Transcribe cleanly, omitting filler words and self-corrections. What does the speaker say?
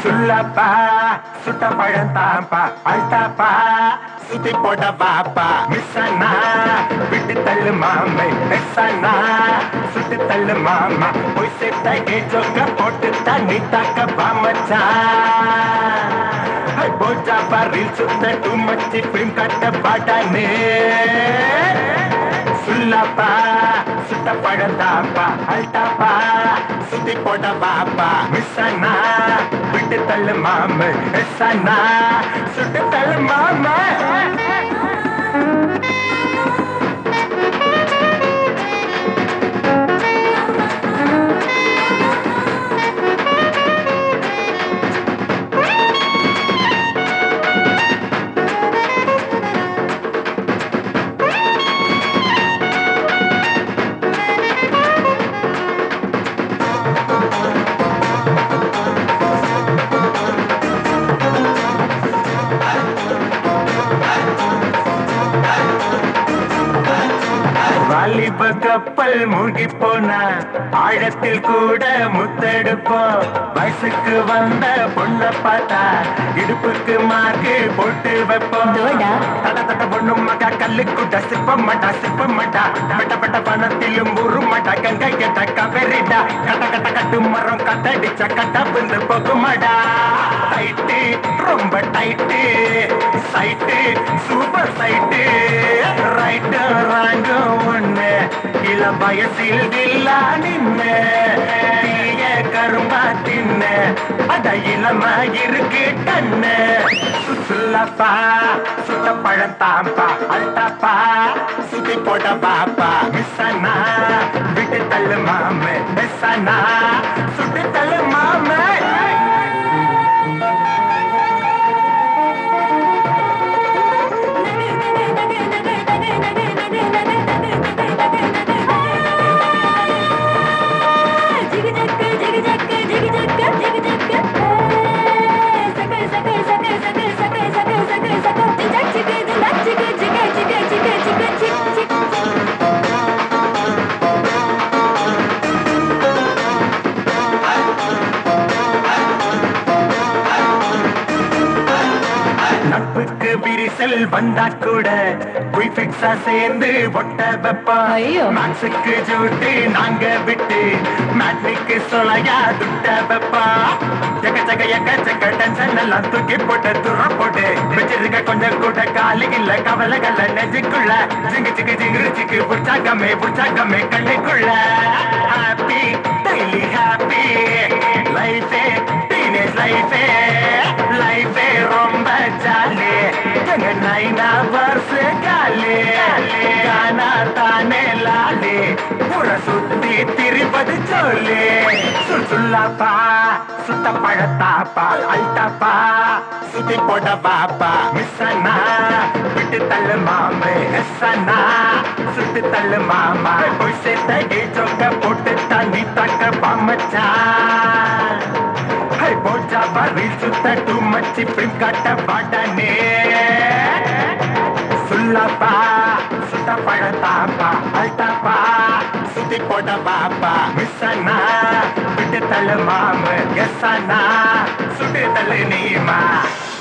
சுல்லப்பா சுட்ட பழந்தாப்பா அல்டாப்பா சுத்தி போட வாப்பா மிஸ்ஸனா விட்டு தள்ளு மாமை மிஸ்ஸனா சுட்டு தள்ளு மாமா போய் சேர்த்த கேஜோக்க போட்டு தண்ணி தாக்க பாமச்சா போச்சா பாரில் சுத்த டூ மச்சி பிலிம் கட்ட பாட்டானே சுல்லப்பா சுட்ட பழந்தாப்பா அல்டாப்பா சுத்தி போட வாப்பா மிஸ்ஸனா விட்டு தள்ளு மாமை மிஸ்ஸனா சுட்டு தள்ளு மாமா வாலிப கப்பல் மூழ்கி போனா ஆழத்தில் கூட முத்தெடுப்போம் வயசுக்கு வந்த பொண்ண பார்த்தா இடுப்புக்கு மார்க்கு போட்டு வைப்போம் தட தட பொண்ணு மகா கல்லு கூட சிப்ப மாட்டா பட்ட பட்ட பணத்திலும் ஒரு மாட்டா கங்கை கேட்ட கவரிடா கட்ட கட்ட கட்டு மரம் கட்டடிச்ச கட்ட பிந்து போகுமாடா டைட்டு ரொம்ப tight sight super sight right ராங்க ஒண்ணு இள வயசில் தில்லா நின்னு தீய கரும்பா தின்ன அட இளமா இருக்கு கண்ணு சுல்லப்பா சுட்ட பழந்தாப்பா அல்டாப்பா சுத்தி போட பாப்பா மிஸ்ஸனா விட்டு தள்ளு மாமே மிஸ்ஸனா சுட்டு தள்ளு மாமே நட்புக்கு விரிசல் வந்தா கூட குயிஃபிக்ஸா சேர்ந்து ஒட்ட வெப்பா மேக்ஸுக்கு ஜூட்டு நாங்க விட்டு மேட்னிக்கு சொலையா துட்ட வெப்பா எக்க டென்ஷன் எல்லாம் தூக்கி போட்டு துற போட்டு வச்சிருக்க கொஞ்சம் கூட காலி இல்ல கவலைகள் நெஞ்சுக்குள்ள ஜிங்கு புடிச்சாக்கமே கண்ணுக்குள்ள ஹாப்பி டெய்லி ஹாப்பி லைஃபே டீனேஜ் லைஃபே ரொம்ப ஜாலி எங்க நைனா வருஷ காலி கானா தானே லாலி புற சுத்தி திரிபது சொல்லி சுல்லப்பா சுத்த பழத்தாப்பா அல்டாப்பா சுத்தி போட பாப்பா மிஸ்ஸனா விட்டு தள்ளு மாமே எஸ்ஸனா சுட்டு தள்ளு மாமா போய் சேர்த்த கேஜோக்க போட்டு தண்ணி தாக்க பாமச்சா போச்சா பாரில் சுத்த டூ மச்சி பிலிம் கட்ட பாட்டானே சுல்லப்பா சுட்ட பழத்தாப்பா அல்டாப்பா சுத்தி போட பாப்பா மிஸ்ஸனா விட்டு தள்ளு மாமே எஸ்ஸனா சுட்டு தள்ளு நீமா